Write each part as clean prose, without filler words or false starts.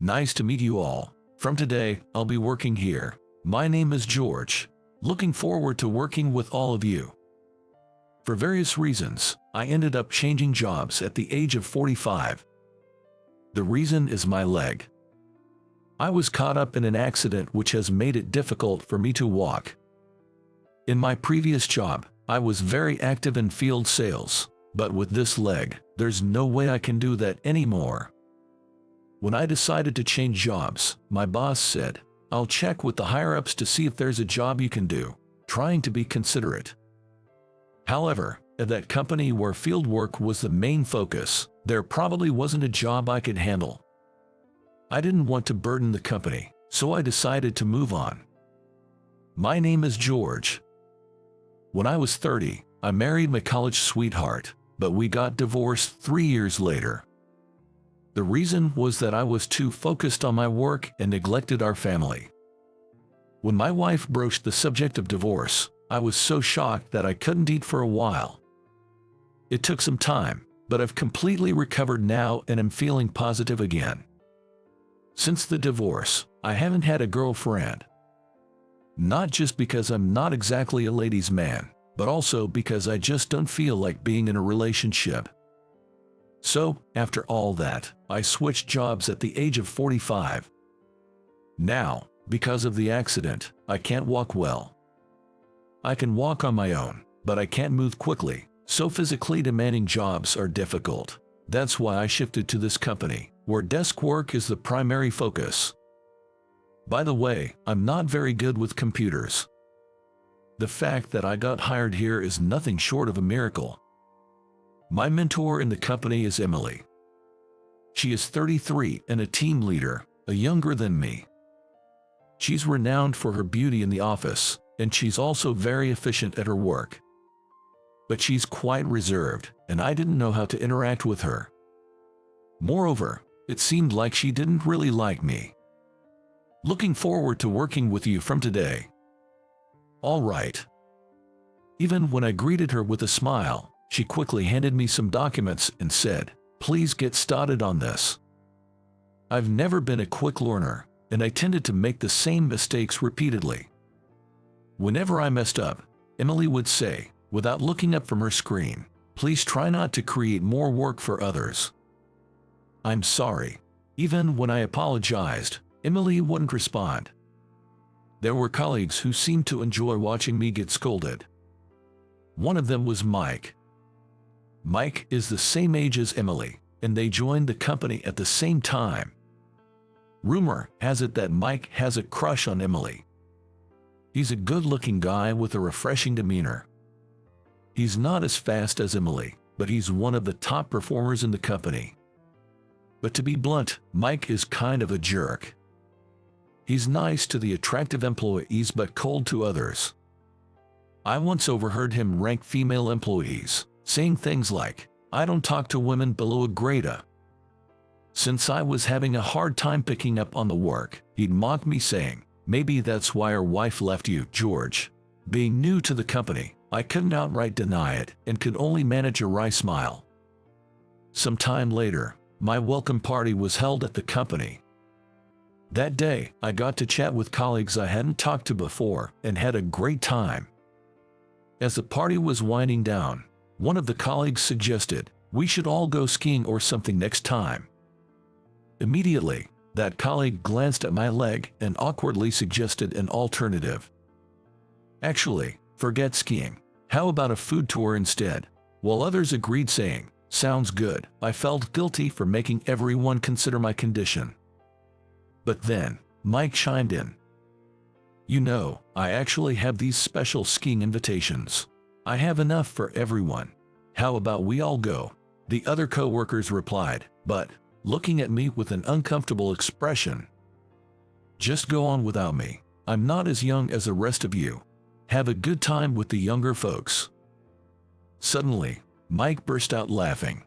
Nice to meet you all. From today, I'll be working here. My name is George. Looking forward to working with all of you. For various reasons, I ended up changing jobs at the age of 45. The reason is my leg. I was caught up in an accident which has made it difficult for me to walk. In my previous job, I was very active in field sales, but with this leg, there's no way I can do that anymore. When I decided to change jobs, my boss said, "I'll check with the higher-ups to see if there's a job you can do," trying to be considerate. However, at that company where field work was the main focus, there probably wasn't a job I could handle. I didn't want to burden the company, so I decided to move on. My name is George. When I was 30, I married my college sweetheart, but we got divorced 3 years later. The reason was that I was too focused on my work and neglected our family. When my wife broached the subject of divorce, I was so shocked that I couldn't eat for a while. It took some time, but I've completely recovered now and am feeling positive again. Since the divorce, I haven't had a girlfriend. Not just because I'm not exactly a ladies' man, but also because I just don't feel like being in a relationship. So, after all that, I switched jobs at the age of 45. Now, because of the accident, I can't walk well. I can walk on my own, but I can't move quickly, so physically demanding jobs are difficult. That's why I shifted to this company, where desk work is the primary focus. By the way, I'm not very good with computers. The fact that I got hired here is nothing short of a miracle. My mentor in the company is Emily. She is 33 and a team leader, younger than me. She's renowned for her beauty in the office, and she's also very efficient at her work. But she's quite reserved, and I didn't know how to interact with her. Moreover, it seemed like she didn't really like me. Looking forward to working with you from today. All right. Even when I greeted her with a smile, she quickly handed me some documents and said, "Please get started on this." I've never been a quick learner, and I tended to make the same mistakes repeatedly. Whenever I messed up, Emily would say, without looking up from her screen, "Please try not to create more work for others." I'm sorry. Even when I apologized, Emily wouldn't respond. There were colleagues who seemed to enjoy watching me get scolded. One of them was Mike. Mike is the same age as Emily, and they joined the company at the same time. Rumor has it that Mike has a crush on Emily. He's a good-looking guy with a refreshing demeanor. He's not as fast as Emily, but he's one of the top performers in the company. But to be blunt, Mike is kind of a jerk. He's nice to the attractive employees but cold to others. I once overheard him rank female employees, saying things like, "I don't talk to women below a grade A." Since I was having a hard time picking up on the work, he'd mock me saying, "Maybe that's why your wife left you, George." Being new to the company, I couldn't outright deny it and could only manage a wry smile. Some time later, my welcome party was held at the company. That day, I got to chat with colleagues I hadn't talked to before and had a great time. As the party was winding down, one of the colleagues suggested, "We should all go skiing or something next time." Immediately, that colleague glanced at my leg and awkwardly suggested an alternative. "Actually, forget skiing. How about a food tour instead?" While others agreed saying, "Sounds good," I felt guilty for making everyone consider my condition. But then, Mike chimed in. "You know, I actually have these special skiing invitations. I have enough for everyone. How about we all go?" The other co-workers replied, but, looking at me with an uncomfortable expression, "Just go on without me. I'm not as young as the rest of you. Have a good time with the younger folks." Suddenly, Mike burst out laughing.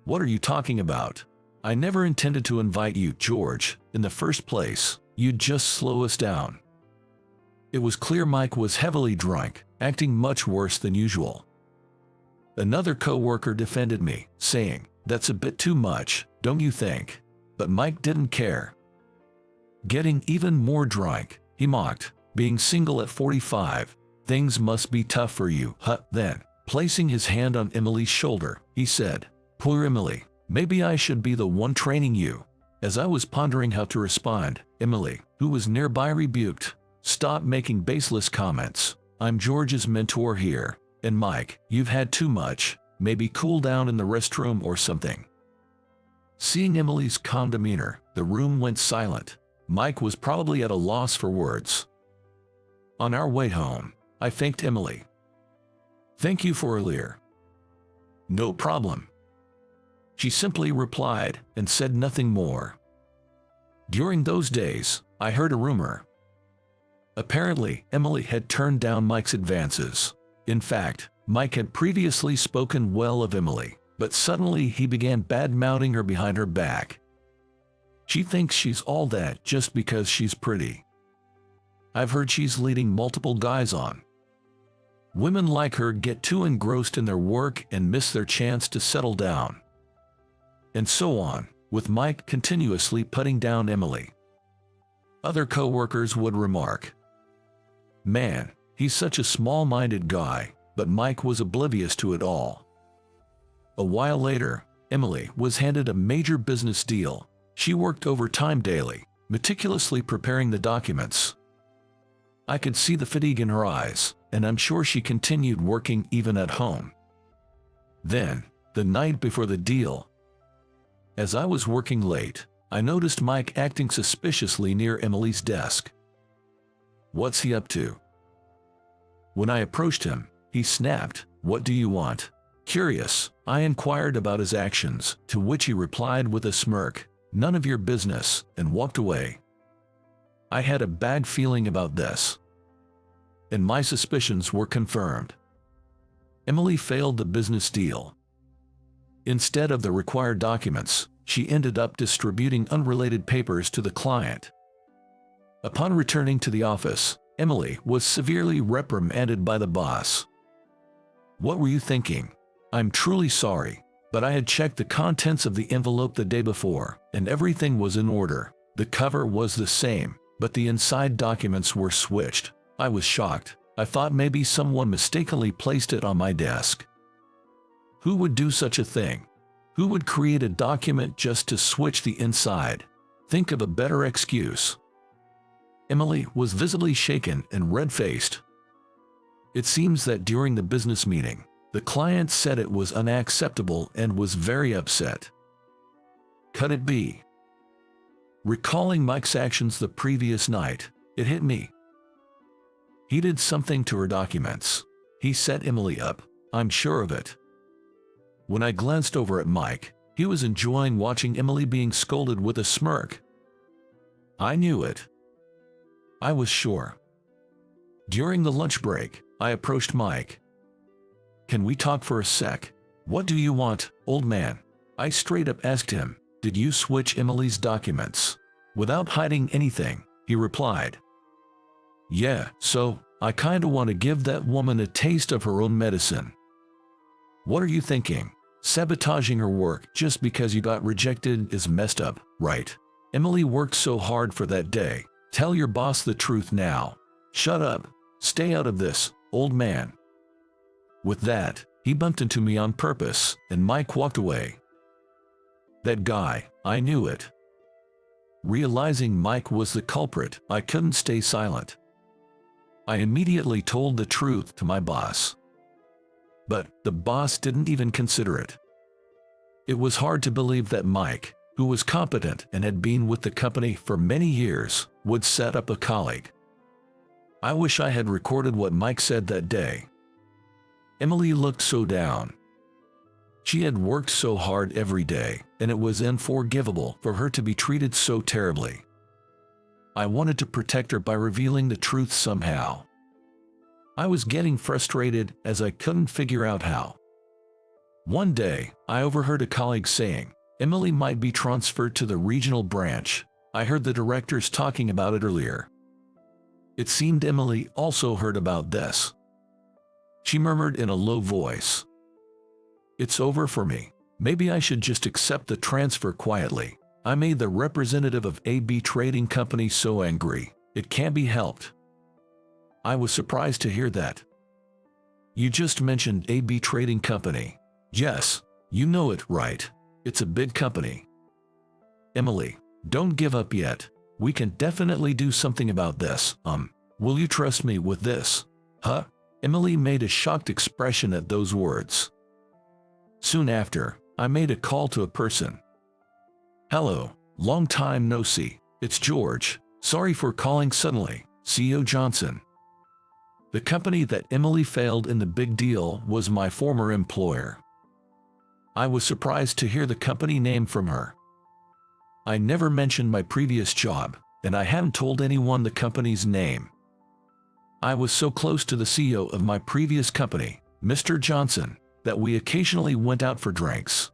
"What are you talking about? I never intended to invite you, George, in the first place. You'd just slow us down." It was clear Mike was heavily drunk, acting much worse than usual. Another co-worker defended me, saying, "That's a bit too much, don't you think?" But Mike didn't care. Getting even more drunk, he mocked, being single at 45. Things must be tough for you, huh? Then, placing his hand on Emily's shoulder, he said, "Poor Emily, maybe I should be the one training you." As I was pondering how to respond, Emily, who was nearby, rebuked, "Stop making baseless comments. I'm George's mentor here. And Mike, you've had too much. Maybe cool down in the restroom or something." Seeing Emily's calm demeanor, the room went silent. Mike was probably at a loss for words. On our way home, I thanked Emily. "Thank you for earlier." "No problem." She simply replied and said nothing more. During those days, I heard a rumor. Apparently, Emily had turned down Mike's advances. In fact, Mike had previously spoken well of Emily, but suddenly he began bad-mouthing her behind her back. She thinks she's all that just because she's pretty. I've heard she's leading multiple guys on. Women like her get too engrossed in their work and miss their chance to settle down. And so on, with Mike continuously putting down Emily. Other co-workers would remark, "Man, he's such a small-minded guy," but Mike was oblivious to it all. A while later, Emily was handed a major business deal. She worked overtime daily, meticulously preparing the documents. I could see the fatigue in her eyes, and I'm sure she continued working even at home. Then, the night before the deal, as I was working late, I noticed Mike acting suspiciously near Emily's desk. "What's he up to?" When I approached him, he snapped, "What do you want?" Curious, I inquired about his actions, to which he replied with a smirk, "None of your business," and walked away. I had a bad feeling about this, and my suspicions were confirmed. Emily failed the business deal. Instead of the required documents, she ended up distributing unrelated papers to the client. Upon returning to the office, Emily was severely reprimanded by the boss. "What were you thinking? I'm truly sorry, but I had checked the contents of the envelope the day before, and everything was in order. The cover was the same, but the inside documents were switched. I was shocked. I thought maybe someone mistakenly placed it on my desk. Who would do such a thing? Who would create a document just to switch the inside? Think of a better excuse." Emily was visibly shaken and red-faced. It seems that during the business meeting, the client said it was unacceptable and was very upset. Could it be? Recalling Mike's actions the previous night, it hit me. He did something to her documents. He set Emily up, I'm sure of it. When I glanced over at Mike, he was enjoying watching Emily being scolded with a smirk. I knew it. I was sure. During the lunch break, I approached Mike. "Can we talk for a sec?" "What do you want, old man?" I straight up asked him. "Did you switch Emily's documents?" Without hiding anything, he replied, "Yeah, so, I kinda want to give that woman a taste of her own medicine." What are you thinking? Sabotaging her work just because you got rejected is messed up, right? Emily worked so hard for that day. Tell your boss the truth now. Shut up. Stay out of this, old man. With that, he bumped into me on purpose, and Mike walked away. That guy, I knew it. Realizing Mike was the culprit, I couldn't stay silent. I immediately told the truth to my boss. But the boss didn't even consider it. It was hard to believe that Mike, who was competent and had been with the company for many years, would set up a colleague. I wish I had recorded what Mike said that day. Emily looked so down. She had worked so hard every day, and it was unforgivable for her to be treated so terribly. I wanted to protect her by revealing the truth somehow. I was getting frustrated as I couldn't figure out how. One day, I overheard a colleague saying, Emily might be transferred to the regional branch. I heard the directors talking about it earlier. It seemed Emily also heard about this. She murmured in a low voice, "It's over for me. Maybe I should just accept the transfer quietly." I made the representative of AB Trading Company so angry. It can't be helped. I was surprised to hear that. You just mentioned AB Trading Company. Yes, you know it, right? It's a big company. Emily, don't give up yet. We can definitely do something about this. Will you trust me with this? Huh? Emily made a shocked expression at those words. Soon after, I made a call to a person. Hello, long time no see. It's George. Sorry for calling suddenly. CEO Johnson. The company that Emily failed in the big deal was my former employer. I was surprised to hear the company name from her. I never mentioned my previous job, and I hadn't told anyone the company's name. I was so close to the CEO of my previous company, Mr. Johnson, that we occasionally went out for drinks.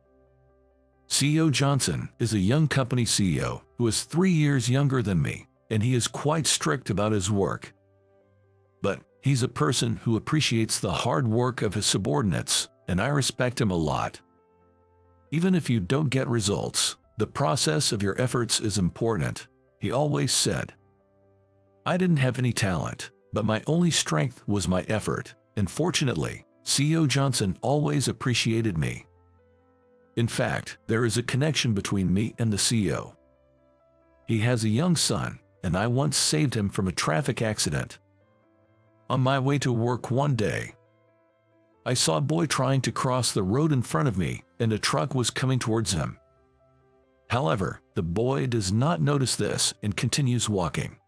CEO Johnson is a young company CEO who is 3 years younger than me, and he is quite strict about his work. But he's a person who appreciates the hard work of his subordinates, and I respect him a lot. Even if you don't get results, the process of your efforts is important, he always said. I didn't have any talent, but my only strength was my effort, and fortunately, CEO Johnson always appreciated me. In fact, there is a connection between me and the CEO. He has a young son, and I once saved him from a traffic accident. On my way to work one day, I saw a boy trying to cross the road in front of me, and a truck was coming towards him. However, the boy does not notice this and continues walking.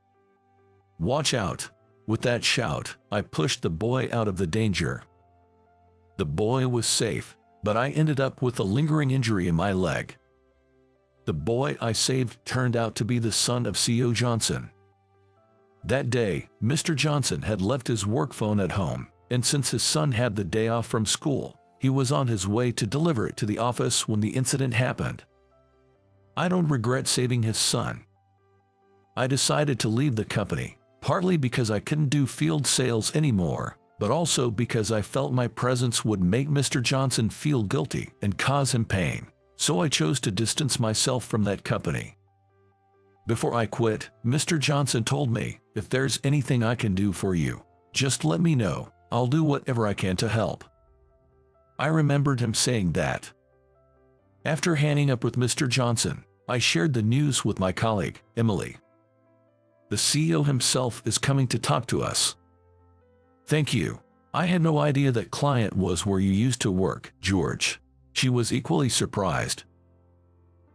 Watch out! With that shout, I pushed the boy out of the danger. The boy was safe, but I ended up with a lingering injury in my leg. The boy I saved turned out to be the son of CEO Johnson. That day, Mr. Johnson had left his work phone at home, and since his son had the day off from school, he was on his way to deliver it to the office when the incident happened. I don't regret saving his son. I decided to leave the company, partly because I couldn't do field sales anymore, but also because I felt my presence would make Mr. Johnson feel guilty and cause him pain, so I chose to distance myself from that company. Before I quit, Mr. Johnson told me, if there's anything I can do for you, just let me know, I'll do whatever I can to help. I remembered him saying that. After hanging up with Mr. Johnson, I shared the news with my colleague, Emily. The CEO himself is coming to talk to us. Thank you. I had no idea that client was where you used to work, George. She was equally surprised.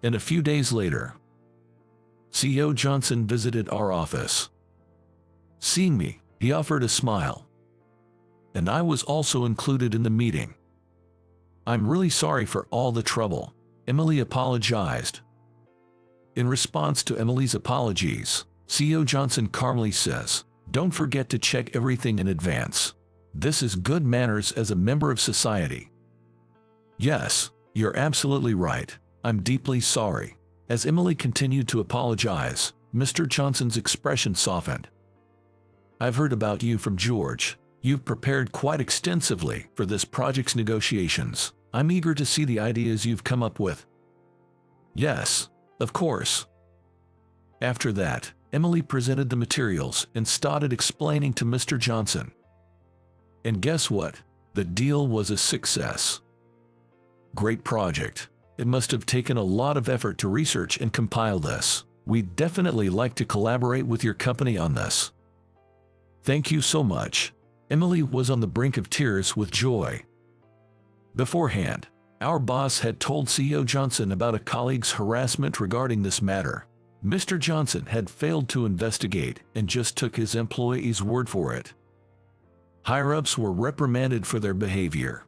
And a few days later, CEO Johnson visited our office. Seeing me, he offered a smile. And I was also included in the meeting. I'm really sorry for all the trouble, Emily apologized. In response to Emily's apologies, CEO Johnson calmly says, don't forget to check everything in advance. This is good manners as a member of society. Yes, you're absolutely right. I'm deeply sorry. As Emily continued to apologize, Mr. Johnson's expression softened. I've heard about you from George. You've prepared quite extensively for this project's negotiations. I'm eager to see the ideas you've come up with. Yes, of course. After that, Emily presented the materials and started explaining to Mr. Johnson. And guess what? The deal was a success. Great project. It must have taken a lot of effort to research and compile this. We'd definitely like to collaborate with your company on this. Thank you so much. Emily was on the brink of tears with joy. Beforehand, our boss had told CEO Johnson about a colleague's harassment regarding this matter. Mr. Johnson had failed to investigate and just took his employee's word for it. Higher-ups were reprimanded for their behavior.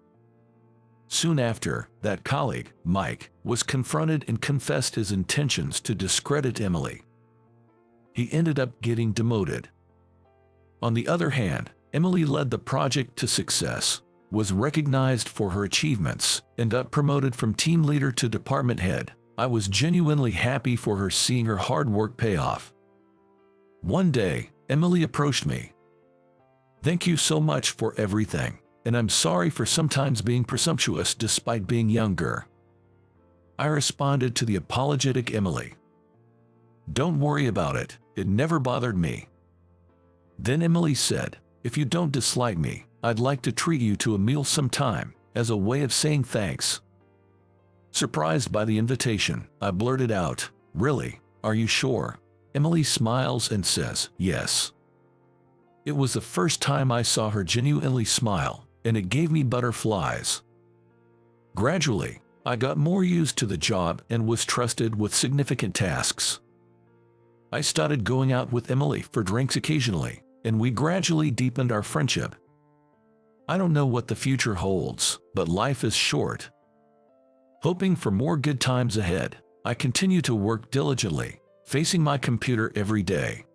Soon after, that colleague, Mike, was confronted and confessed his intentions to discredit Emily. He ended up getting demoted. On the other hand, Emily led the project to success, was recognized for her achievements, and got promoted from team leader to department head. I was genuinely happy for her seeing her hard work pay off. One day, Emily approached me. Thank you so much for everything, and I'm sorry for sometimes being presumptuous despite being younger. I responded to the apologetic Emily. "Don't worry about it, it never bothered me." Then Emily said, "If you don't dislike me, I'd like to treat you to a meal sometime, as a way of saying thanks." Surprised by the invitation, I blurted out, "Really? Are you sure?" Emily smiles and says, "Yes." It was the first time I saw her genuinely smile, and it gave me butterflies. Gradually, I got more used to the job and was trusted with significant tasks. I started going out with Emily for drinks occasionally, and we gradually deepened our friendship. I don't know what the future holds, but life is short. Hoping for more good times ahead, I continue to work diligently, facing my computer every day.